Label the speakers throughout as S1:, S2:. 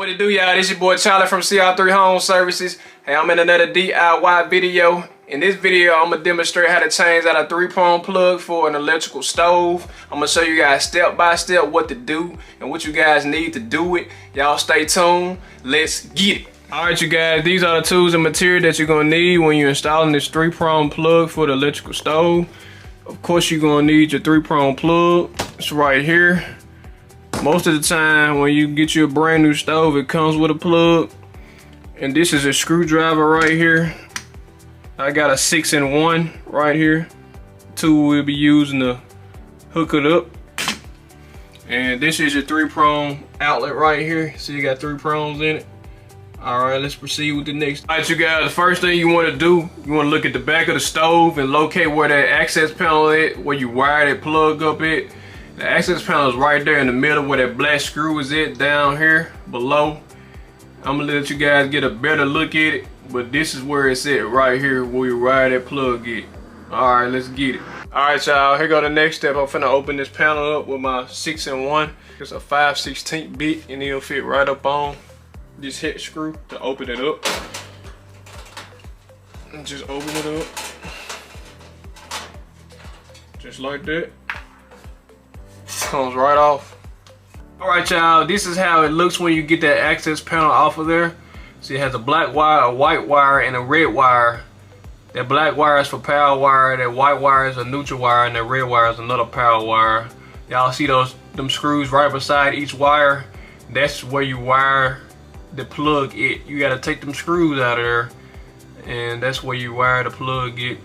S1: What it do, y'all? This your boy Charlie from CR3 Home Services. Hey, I'm in another DIY video. In this video, I'm gonna demonstrate how to change out a 3-prong plug for an electrical stove. I'm gonna show you guys step by step what to do and what you guys need to do it. Y'all stay tuned. Let's get it. All right, you guys, these are the tools and material that you're gonna need when you're installing this 3-prong plug for the electrical stove. Of course, you're gonna need your 3-prong plug. It's right here. Most of the time when you get you a brand new stove, it comes with a plug. And this is a screwdriver right here. I got a 6-in-1 right here. Tool we'll be using to hook it up. And this is your 3-prong outlet right here. See, you got 3 prongs in it. All right, let's proceed with the next. All right, you guys, the first thing you want to do, you want to look at the back of the stove and locate where that access panel is, where you wire that plug up at. The access panel is right there in the middle where that black screw is at, down here below. I'm gonna let you guys get a better look at it, but this is where it's at right here where you wire that plug at. All right, let's get it. All right, y'all, here go the next step. I'm finna open this panel up with my 6-in-1. It's a 5/16 bit and it'll fit right up on this head screw to open it up. And just open it up. Just like that. Comes right off. All right, y'all, this is how it looks when you get that access panel off of there. See, it has a black wire, a white wire, and a red wire. That black wire is for power wire, that white wire is a neutral wire, and that red wire is another power wire. Y'all see them screws right beside each wire? That's where you wire the plug it. You gotta take them screws out of there, and that's where you wire the plug it.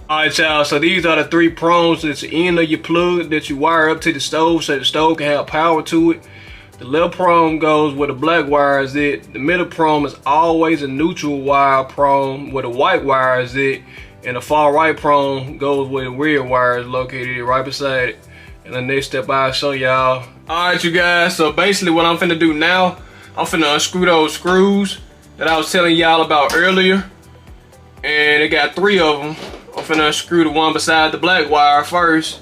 S1: Alright, y'all, so these are the 3 prongs that's the end of your plug that you wire up to the stove so the stove can have power to it. The left prong goes where the black wire is at. The middle prong is always a neutral wire prong where the white wire is at. And the far right prong goes where the red wire is located right beside it. And the next step I'll show y'all. Alright, you guys, so basically what I'm finna do now, I'm finna unscrew those screws that I was telling y'all about earlier. And it got 3 of them. I'm finna unscrew the one beside the black wire first.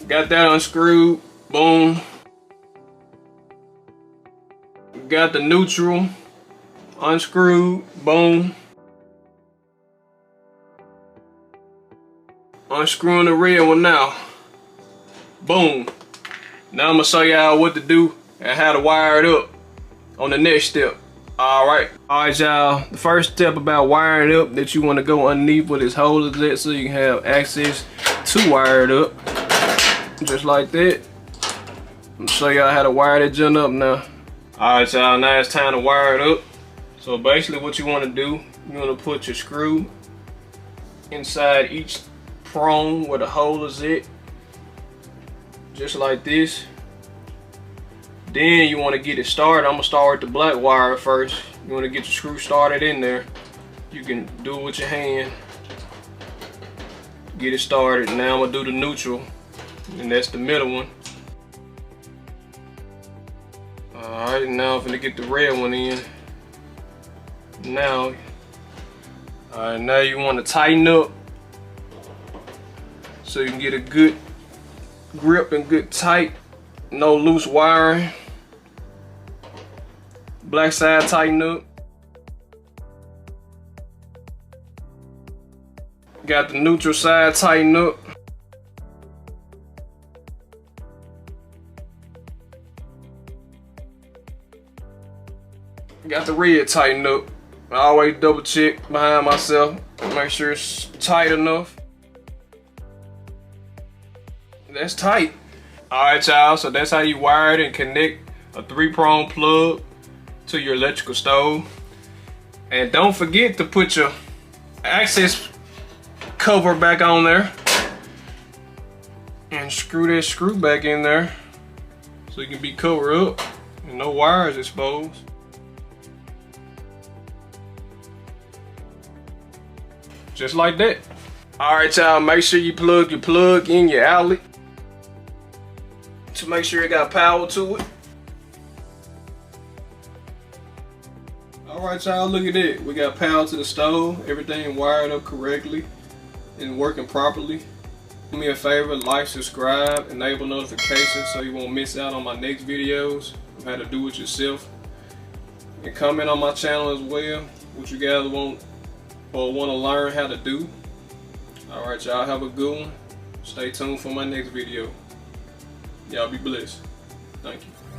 S1: Got that unscrewed, boom. Got the neutral unscrewed, boom. Unscrewing the red one now, boom. Now I'm gonna show y'all what to do and how to wire it up on the next step. Alright, y'all, the first step about wiring it up that you want to go underneath where this hole is at so you can have access to wire it up. Just like that. I'm gonna show y'all how to wire that junk up now. Alright, y'all, now it's time to wire it up. So basically what you want to do, you want to put your screw inside each prong where the hole is at. Just like this. Then you want to get it started. I'm gonna start with the black wire first. You want to get your screw started in there. You can do it with your hand. Get it started. Now I'm gonna do the neutral, and that's the middle one. Alright, now I'm gonna get the red one in. Now, alright, now you want to tighten up so you can get a good grip and good tight. No loose wiring. Black side tighten up. Got the neutral side tighten up. Got the red tighten up. I always double check behind myself. Make sure it's tight enough. That's tight. Alright, y'all, so that's how you wire it and connect a 3-prong plug to your electrical stove. And don't forget to put your access cover back on there and screw that screw back in there so you can be covered up and no wires exposed. Just like that. Alright, y'all, make sure you plug your plug in your outlet to make sure it got power to it. Alright, y'all, look at that. We got power to the stove, everything wired up correctly and working properly. Do me a favor, like, subscribe, enable notifications so you won't miss out on my next videos of how to do it yourself. and comment on my channel as well what you guys want or want to learn how to do. Alright, y'all have a good one. Stay tuned for my next video. Y'all be blessed. Thank you.